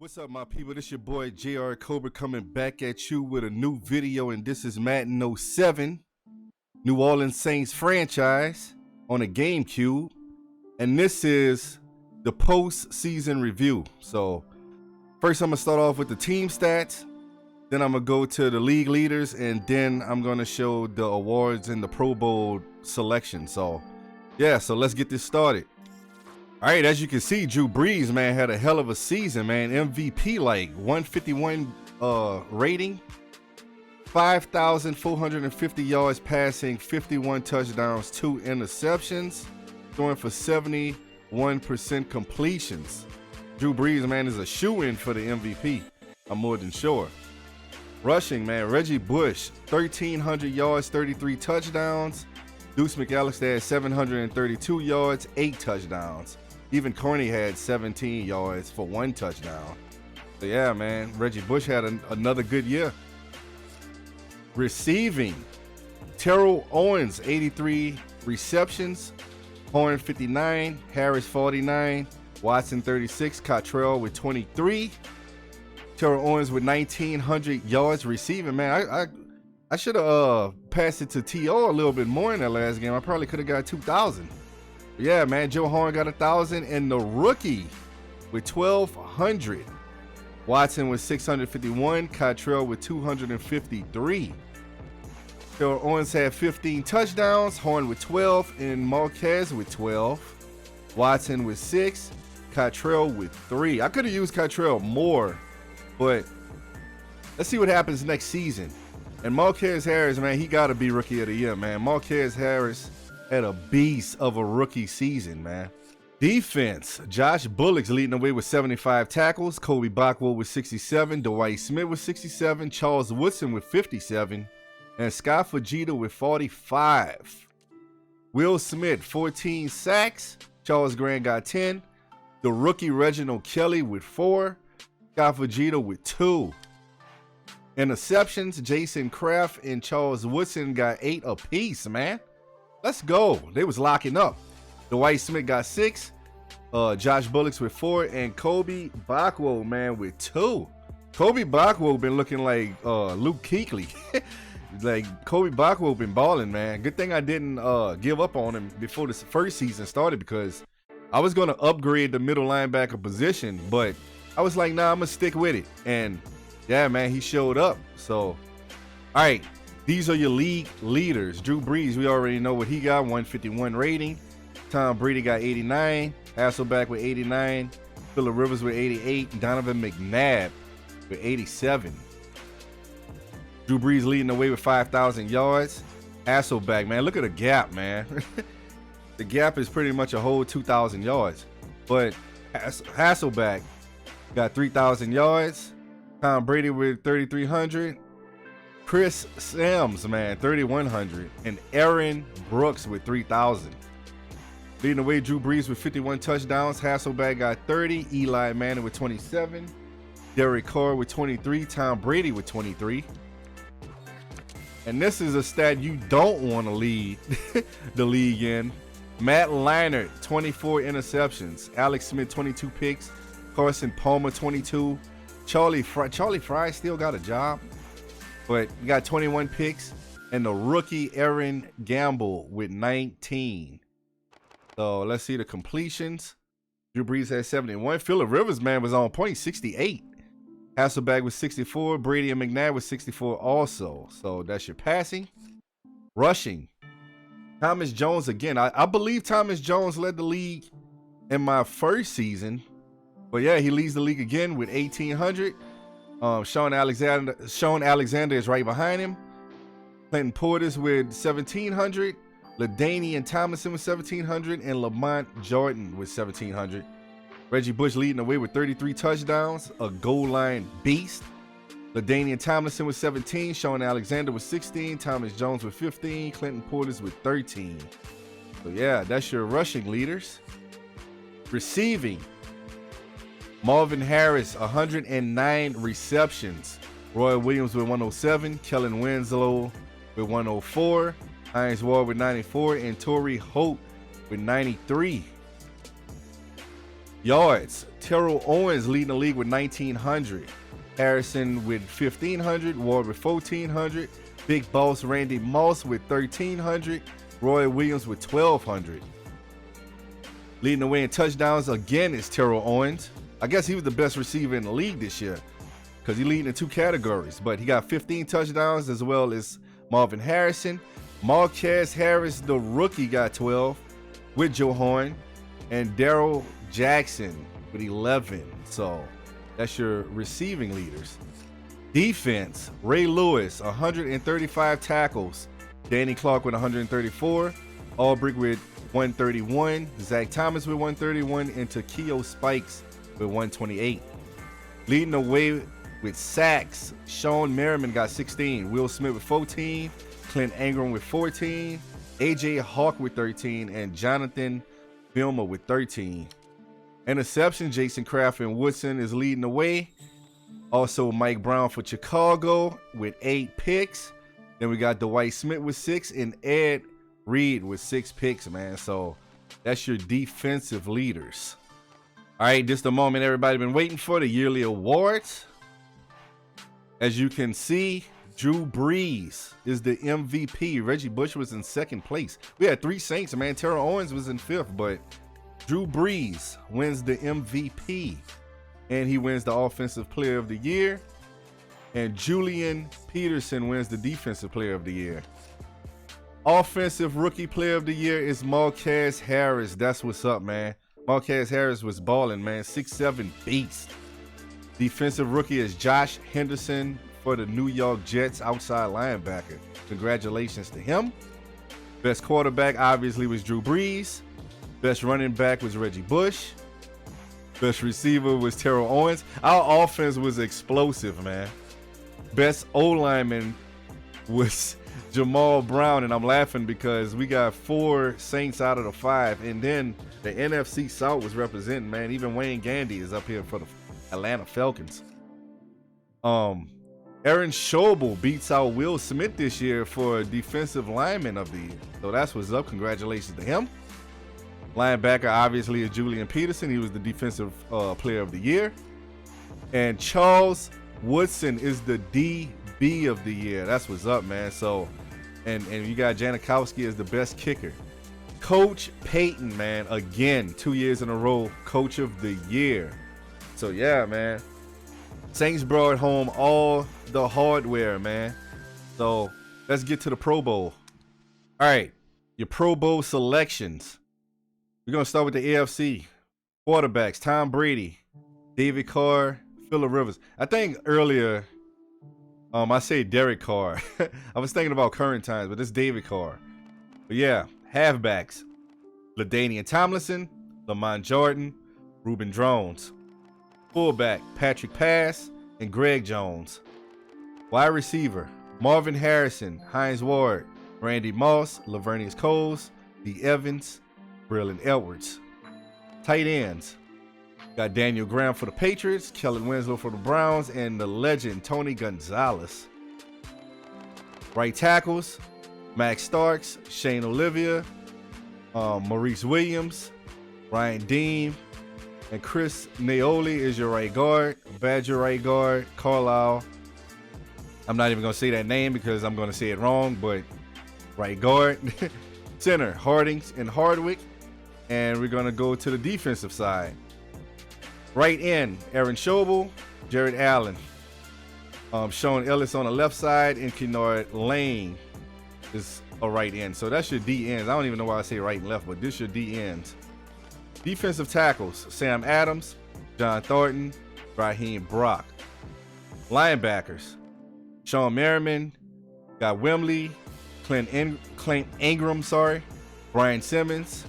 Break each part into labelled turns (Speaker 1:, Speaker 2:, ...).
Speaker 1: What's up, my people? This your boy JayRCobra coming back at you with a new video, and this is Madden 07, New Orleans Saints franchise on a GameCube, and this is the post-season review. So first I'm gonna start off with the team stats, then I'm gonna go to the league leaders, and then I'm gonna show the awards and the Pro Bowl selection. So yeah, so let's get this started. All right, as you can see, Drew Brees, man, had a hell of a season, man. MVP, like 151 rating, 5,450 yards passing, 51 touchdowns, 2 interceptions, throwing for 71% completions. Drew Brees, man, is a shoo-in for the MVP. I'm more than sure. Rushing, man, Reggie Bush, 1,300 yards, 33 touchdowns. Deuce McAllister had 732 yards, 8 touchdowns. Even Corny had 17 yards for 1 touchdown. So yeah, man, Reggie Bush had another good year. Receiving, Terrell Owens, 83 receptions, Horn 59, Harris 49, Watson 36, Cottrell with 23. Terrell Owens with 1,900 yards receiving. Man, I should have passed it to T.O. a little bit more in that last game. I probably could have got 2,000. Yeah, man, Joe Horn got 1,000, and the rookie with 1,200. Watson with 651, Cottrell with 253. Terrell Owens had 15 touchdowns, Horn with 12, and Marquez with 12. Watson with 6, Cottrell with 3. I could have used Cottrell more, but let's see what happens next season. And Marquez Harris, man, he got to be Rookie of the Year, man. Marquez Harris had a beast of a rookie season, man. Defense, Josh Bullock's leading the way with 75 tackles, Kobe Backwell with 67, Dwight Smith with 67, Charles Woodson with 57, and Scott Fujita with 45. Will Smith, 14 sacks, Charles Grant got 10, the rookie Reginald Kelly with 4, Scott Fujita with 2. Interceptions, Jason Kraft and Charles Woodson got 8 apiece, man. Let's go. They was locking up. Dwight Smith got 6. Josh Bullock's with 4. And Kobe Backwell, man, with 2. Kobe Backwell been looking like Luke Kuechly. Like, Kobe Backwell been balling, man. Good thing I didn't give up on him before this first season started, because I was going to upgrade the middle linebacker position, but I was like, nah, I'm going to stick with it. And yeah, man, he showed up. So, all right. These are your league leaders. Drew Brees, we already know what he got, 151 rating. Tom Brady got 89. Hasselbeck with 89. Phillip Rivers with 88. Donovan McNabb with 87. Drew Brees leading the way with 5,000 yards. Hasselbeck, man, look at the gap, man. The gap is pretty much a whole 2,000 yards. But Hasselbeck got 3,000 yards. Tom Brady with 3,300. Chris Sims, man, 3,100, and Aaron Brooks with 3,000. Leading the way, Drew Brees with 51 touchdowns. Hasselbeck got 30. Eli Manning with 27. Derek Carr with 23. Tom Brady with 23. And this is a stat you don't want to lead the league in. Matt Leinart, 24 interceptions. Alex Smith, 22 picks. Carson Palmer, 22. Charlie Fry still got a job, but you got 21 picks, and the rookie Aaron Gamble with 19. So let's see the completions. Drew Brees had 71. Phillip Rivers, man, was on point, 68. Hasselbeck was 64. Brady and McNabb was 64 also. So that's your passing. Rushing, Thomas Jones again. I believe Thomas Jones led the league in my first season, but yeah, he leads the league again with 1,800. Sean Alexander is right behind him. Clinton Portis with 1,700. LaDainian Tomlinson with 1,700. And Lamont Jordan with 1,700. Reggie Bush leading the way with 33 touchdowns. A goal line beast. LaDainian Tomlinson with 17. Sean Alexander with 16. Thomas Jones with 15. Clinton Portis with 13. So yeah, that's your rushing leaders. Receiving, Marvin Harris, 109 receptions. Roy Williams with 107. Kellen Winslow with 104. Hines Ward with 94. And Torrey Holt with 93. Yards, Terrell Owens leading the league with 1,900. Harrison with 1,500. Ward with 1,400. Big Boss Randy Moss with 1,300. Roy Williams with 1,200. Leading the way in touchdowns again is Terrell Owens. I guess he was the best receiver in the league this year because he leading in 2 categories. But he got 15 touchdowns as well as Marvin Harrison. Marquez Harris, the rookie, got 12 with Joe Horn. And Daryl Jackson with 11. So that's your receiving leaders. Defense, Ray Lewis, 135 tackles. Danny Clark with 134. Albrick with 131. Zach Thomas with 131. And Takeo Spikes with 128. Leading the way with sacks, Sean Merriman got 16. Will Smith with 14. Clint Ingram with 14. AJ Hawk with 13. And Jonathan Vilma with 13. Interception, Jason Kraft and Woodson is leading the way. Also, Mike Brown for Chicago with 8 picks. Then we got Dwight Smith with 6 and Ed Reed with 6 picks, man. So that's your defensive leaders. All right, just the moment everybody been waiting for, the yearly awards. As you can see, Drew Brees is the MVP. Reggie Bush was in 2nd place. We had 3 Saints, man. Terrell Owens was in 5th, but Drew Brees wins the MVP. And he wins the Offensive Player of the Year. And Julian Peterson wins the Defensive Player of the Year. Offensive Rookie Player of the Year is Marquez Harris. That's what's up, man. Marquez Harris was balling, man. 6'7" beast. Defensive Rookie is Josh Henderson for the New York Jets, outside linebacker. Congratulations to him. Best quarterback obviously was Drew Brees. Best running back was Reggie Bush. Best receiver was Terrell Owens. Our offense was explosive, man. Best O-lineman was Jamal Brown, and I'm laughing because we got 4 Saints out of the 5, and then the NFC South was representing, man. Even Wayne Gandy is up here for the Atlanta Falcons. Aaron Schobel beats out Will Smith this year for Defensive Lineman of the Year. So that's what's up. Congratulations to him. Linebacker obviously is Julian Peterson. He was the Defensive Player of the Year. And Charles Woodson is the DB of the Year. That's what's up, man. So, and you got Janikowski as the best kicker. Coach Payton, man, again, 2 years in a row, Coach of the Year. So yeah, man. Saints brought home all the hardware, man. So let's get to the Pro Bowl. All right, your Pro Bowl selections. We're going to start with the AFC. Quarterbacks, Tom Brady, David Carr, Phillip Rivers. I think earlier, I said Derek Carr. I was thinking about current times, but it's David Carr. But yeah, halfbacks, LaDainian Tomlinson, Lamont Jordan, Reuben Drones. Fullback, Patrick Pass and Greg Jones. Wide receiver, Marvin Harrison, Hines Ward, Randy Moss, Lavernius Coles, Lee Evans, Braylon Edwards. Tight ends, got Daniel Graham for the Patriots, Kellen Winslow for the Browns, and the legend Tony Gonzalez. Right tackles, Max Starks, Shane Olivia, Maurice Williams, Ryan Dean, and Chris Naoli is your right guard. Badger right guard, Carlisle. I'm not even going to say that name because I'm going to say it wrong, but right guard. Center, Hardings and Hardwick. And we're going to go to the defensive side. Right end, Aaron Schobel, Jared Allen. Sean Ellis on the left side, and Kennard Lane is a right end. So that's your D ends. I don't even know why I say right and left, but this is your D ends. Defensive tackles, Sam Adams, John Thornton, Raheem Brock. Linebackers, Sean Merriman, got Wembley, Clint Ingram, Brian Simmons,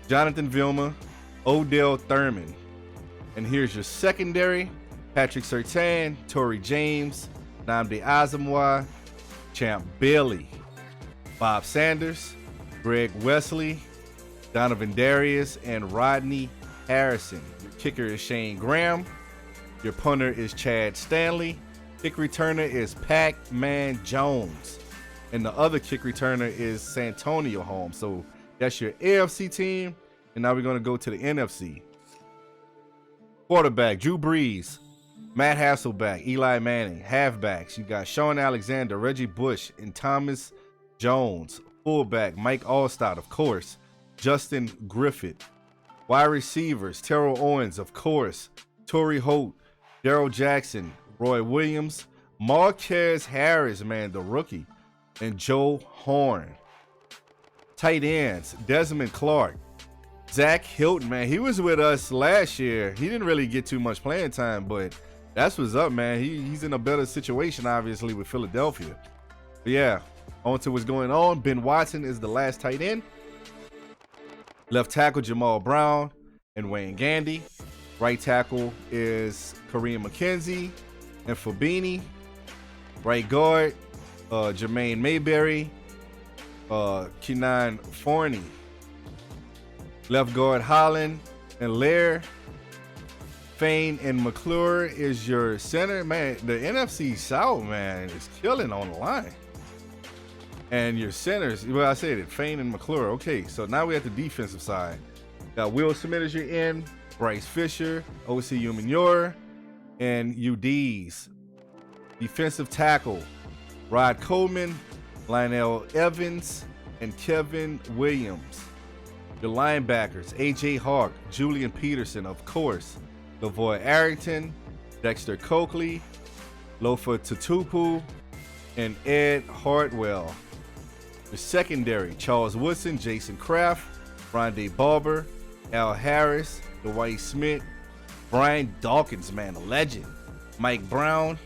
Speaker 1: Jonathan Vilma, Odell Thurman. And here's your secondary, Patrick Surtain, Torrey James, Nnamdi Asomugha, Champ Bailey, Bob Sanders, Greg Wesley, Donovan Darius, and Rodney Harrison. Your kicker is Shane Graham. Your punter is Chad Stanley. Kick returner is Pac-Man Jones. And the other kick returner is Santonio Holmes. So that's your AFC team. And now we're going to go to the NFC. Quarterback, Drew Brees. Matt Hasselbeck, Eli Manning. Halfbacks, you got Sean Alexander, Reggie Bush, and Thomas Jones. Fullback, Mike Allstott, of course. Justin Griffith. Wide receivers, Terrell Owens, of course. Torrey Holt, Daryl Jackson, Roy Williams. Marquez Harris, man, the rookie. And Joe Horn. Tight ends, Desmond Clark. Zach Hilton, man, he was with us last year. He didn't really get too much playing time, but that's what's up, man. He's in a better situation, obviously, with Philadelphia. But yeah, on to what's going on. Ben Watson is the last tight end. Left tackle, Jamal Brown and Wayne Gandy. Right tackle is Kareem McKenzie and Fabini. Right guard, Jermaine Mayberry, Kenan Forney. Left guard, Holland and Lair. Fain and McClure is your center. Man, the NFC South, man, is killing on the line. And your centers, well, I said it, Fain and McClure. Okay, so now we're at the defensive side. Got Will Smith as your end, Bryce Fisher, O.C. Umenyiora, and UDs. Defensive tackle, Rod Coleman, Lionel Evans, and Kevin Williams. Your linebackers, A.J. Hawk, Julian Peterson, of course. Lavoy Arrington, Dexter Coakley, Lofa Tutupu, and Ed Hartwell. The secondary, Charles Woodson, Jason Kraft, Rondé Barber, Al Harris, Dwight Smith, Brian Dawkins, man, a legend, Mike Brown,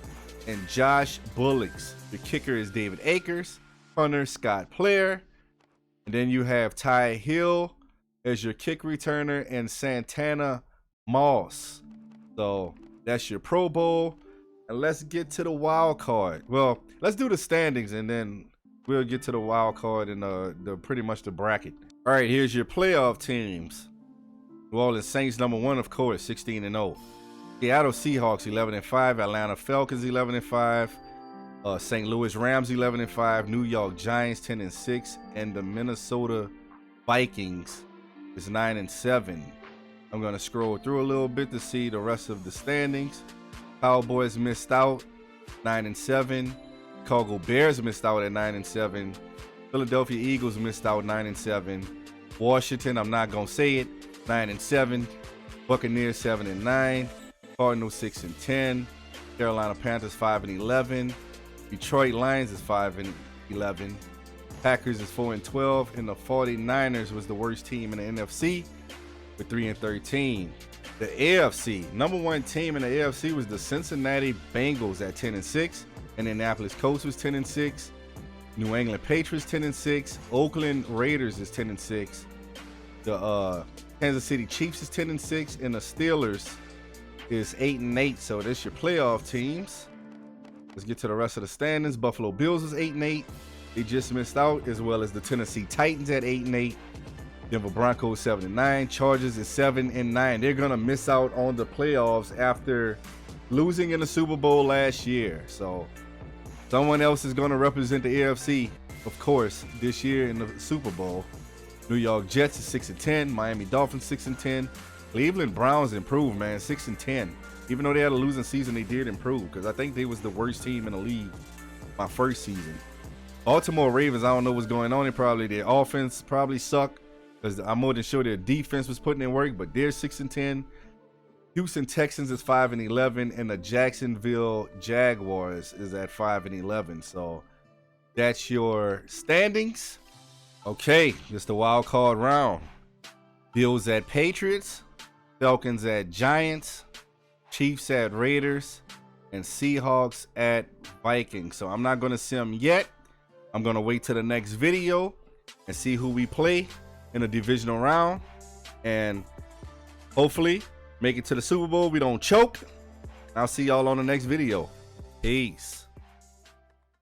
Speaker 1: and Josh Bullocks. The kicker is David Akers, punter Scott Player, and then you have Ty Hill as your kick returner and Santana Moss. So that's your Pro Bowl. And let's get to the wild card. Well, let's do the standings and then we'll get to the wild card and the pretty much the bracket. All right, here's your playoff teams. New Orleans Saints #1, of course, 16-0. Seattle Seahawks 11-5. Atlanta Falcons 11-5. St. Louis Rams 11-5. New York Giants 10-6, and the Minnesota Vikings is 9-7. I'm gonna scroll through a little bit to see the rest of the standings. Cowboys missed out, 9-7. Chicago Bears missed out at 9-7. Philadelphia Eagles missed out, 9-7. Washington, I'm not gonna say it, 9-7. Buccaneers 7-9. Cardinals 6-10. Carolina Panthers 5-11. Detroit Lions is 5-11. Packers is 4-12, and the 49ers was the worst team in the NFC with 3-13. The AFC, #1 team in the AFC was the Cincinnati Bengals at 10-6. Indianapolis Colts was 10-6. New England Patriots 10-6. Oakland Raiders is 10-6. The Kansas City Chiefs is 10-6, and the Steelers is 8-8. So that's your playoff teams. Let's get to the rest of the standings. Buffalo Bills is 8-8. They just missed out, as well as the Tennessee Titans at 8-8. Denver Broncos 7-9. Chargers is 7-9. They're gonna miss out on the playoffs after losing in the Super Bowl last year. So someone else is gonna represent the AFC, of course, this year in the Super Bowl. New York Jets is 6-10. Miami Dolphins 6-10. Cleveland Browns improved, man, 6-10. Even though they had a losing season, they did improve because I think they was the worst team in the league my first season. Baltimore Ravens, I don't know what's going on. Their offense probably suck because I'm more than sure their defense was putting in work, but they're 6-10. Houston Texans is 5-11, and the Jacksonville Jaguars is at 5-11. So that's your standings. Okay, just the wild card round. Bills at Patriots, Falcons at Giants, Chiefs at Raiders, and Seahawks at Vikings. So I'm not going to sim yet. I'm going to wait till the next video and see who we play in the divisional round. And hopefully make it to the Super Bowl. We don't choke. I'll see y'all on the next video. Peace.